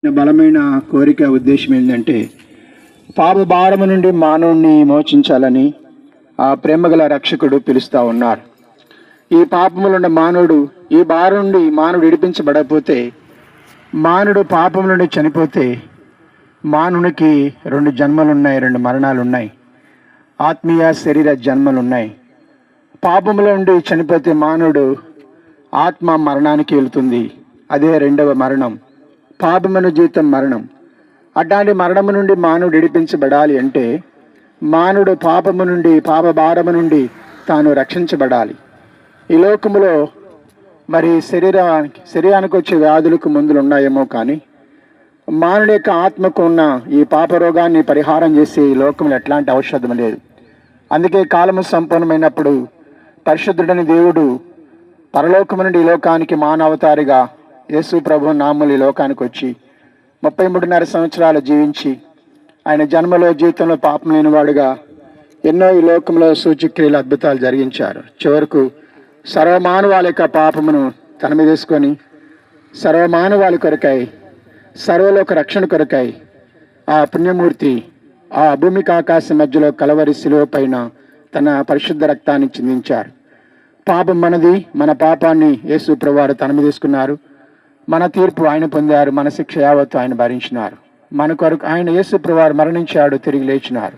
బలమైన కోరిక ఉద్దేశం ఏంటంటే పాప భారము నుండి మానవుణ్ణి మోచించాలని ఆ ప్రేమగల రక్షకుడు పిలుస్తూ ఉన్నారు. ఈ పాపములున్న మానవుడు, ఈ భారం నుండి మానవుడు విడిపించబడకపోతే, మానవుడు పాపం నుండి చనిపోతే మానవునికి 2 జన్మలున్నాయి, 2 మరణాలున్నాయి. ఆత్మీయ శరీర జన్మలున్నాయి. పాపముల నుండి చనిపోతే మానవుడు ఆత్మ మరణానికి వెళుతుంది. అదే 2వ మరణం. పాపమును జీతం మరణం. అట్లాంటి మరణము నుండి మానవుడు విడిపించబడాలి అంటే మానవుడు పాపము నుండి, పాప భారము నుండి తాను రక్షించబడాలి. ఈ లోకములో మరి శరీరానికి వచ్చే వ్యాధులకు మందులు ఉన్నాయేమో కానీ మానవుడి యొక్క ఆత్మకు ఉన్న ఈ పాప రోగాన్ని పరిహారం చేసే ఈ లోకంలో ఎట్లాంటి ఔషధం లేదు. అందుకే కాలము సంపూర్ణమైనప్పుడు పరిశుద్ధుడని దేవుడు పరలోకము నుండి ఈ లోకానికి మానవతారిగా యేసు ప్రభు నామములు ఈ లోకానికి వచ్చి 33.5 సంవత్సరాలు జీవించి ఆయన జన్మలో జీవితంలో పాపం లేనివాడుగా ఎన్నో ఈ లోకంలో సూచక్రియలు అద్భుతాలు జరిగించారు. చివరకు సర్వమానవాళి యొక్క పాపమును తన మీద వేసుకొని సర్వమానవాళి కొరకై, సర్వలోక రక్షణ కొరకై ఆ పుణ్యమూర్తి ఆ భూమికి ఆకాశం మధ్యలో కలవరి శిలువ పైన తన పరిశుద్ధ రక్తాన్ని చిందించారు. పాపం మనది, మన పాపాన్ని యేసు ప్రభువారు తన మీద తీసుకున్నారు. మన తీర్పు ఆయన పొందారు, మన శిక్ష యావత్తు ఆయన భరించినారు. మన కొరకు ఆయన యేసు ప్రభువారు మరణించాడు, తిరిగి లేచినారు.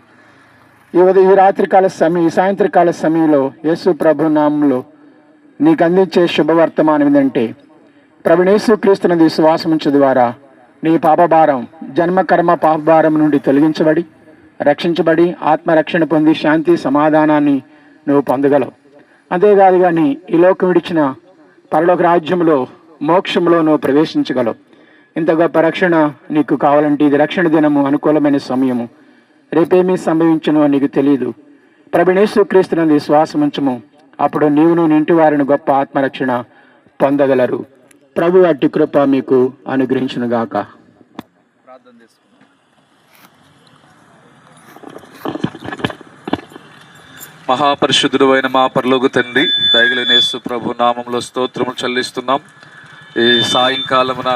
ఈ రాత్రికాల సమయం, ఈ సాయంత్రకాల సమయంలో యేసు ప్రభు నామంలో నీకు అందించే శుభవర్తమానం ఏంటంటే, ప్రభువైన యేసుక్రీస్తునందు విశ్వాసం ఉంచు ద్వారా నీ పాపభారం, జన్మకర్మ పాపభారం నుండి తొలగించబడి రక్షించబడి ఆత్మరక్షణ పొంది శాంతి సమాధానాన్ని నువ్వు పొందగలవు. అంతేకాదు కానీ ఈ లోకం విడిచిన పరలోక రాజ్యంలో, మోక్షంలో నువ్వు ప్రవేశించగలవు. ఇంత గొప్ప రక్షణ నీకు కావాలంటే ఇది రక్షణ దినము, అనుకూలమైన సమయము. రేపేమీ సంభవించను నీకు తెలియదు. ప్రభువైన యేసుక్రీస్తునందు విశ్వాసం ఉంచము, అప్పుడు నీవును నీ ఇంటి వారిని గొప్ప ఆత్మరక్షణ పొందగలరు. ప్రభు అట్టి కృప మీకు అనుగ్రహించునుగాక. ప్రార్థన చేసుకుందాం. మహాపరిశుద్ధుడు అయిన మా పరలోక తండ్రి, దయగలిగిన యేసు ప్రభు నామంలో స్తోత్రములు చెల్లిస్తున్నాం. ఈ సాయంకాలమున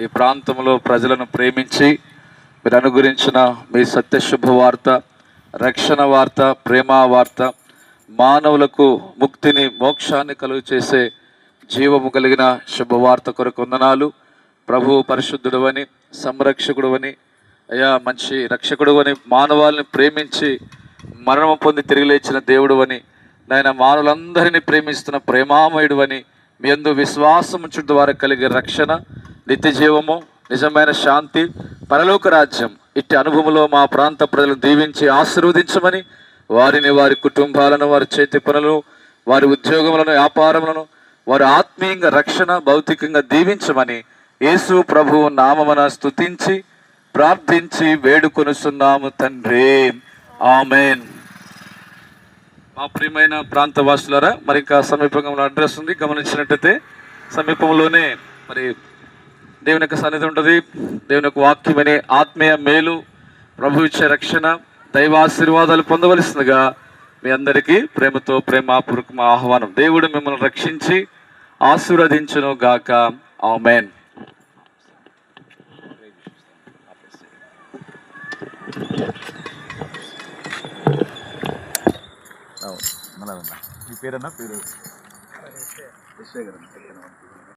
ఈ ప్రాంతంలో ప్రజలను ప్రేమించి మీరు అనుగురించిన మీ సత్య శుభవార్త, రక్షణ వార్త, ప్రేమ వార్త, మానవులకు ముక్తిని, మోక్షాన్ని కలుగు చేసే జీవము కలిగిన శుభవార్త కొరకు వందనాలు. ప్రభు పరిశుద్ధుడు అని, సంరక్షకుడు అని, అయ్యా మంచి రక్షకుడు అని, మానవాళిని ప్రేమించి మరణం పొంది తిరిగి లేచిన దేవుడు అని, నాయన మానవులందరినీ ప్రేమిస్తున్న ప్రేమామయుడు అని, మీ యందు విశ్వాసం ఉంచడం ద్వారా కలిగే రక్షణ, నిత్య జీవము, నిజమైన శాంతి, పరలోక రాజ్యం ఇట్టి అనుభవంలో మా ప్రాంత ప్రజలను దీవించి ఆశీర్వదించమని, వారిని, వారి కుటుంబాలను, వారి చేతి పనులను, వారి ఉద్యోగములను, వ్యాపారములను, వారి ఆత్మీయంగా రక్షణ, భౌతికంగా దీవించమని యేసు ప్రభువు నామమున స్తుతించి ప్రార్థించి వేడుకొనుచున్నాము తండ్రి. ఆమేన్. మా ప్రియమైన ప్రాంతవాసులారా, మరి ఇంకా సమీపంగా ఉన్న అడ్రస్ ఉంది, గమనించినట్టయితే సమీపంలోనే మరి దేవుని యొక్క సన్నిధి ఉంటుంది. దేవుని యొక్క వాక్యం అనే ఆత్మీయ మేలు, ప్రభు ఇచ్చే రక్షణ, దైవాశీర్వాదాలు పొందవలసిందిగా మీ అందరికీ ప్రేమతో ప్రేమపూర్వక ఆహ్వానం. దేవుడు మిమ్మల్ని రక్షించి ఆశీర్వదించును గాక. ఆమేన్. మీ పేరన్నా? పేరు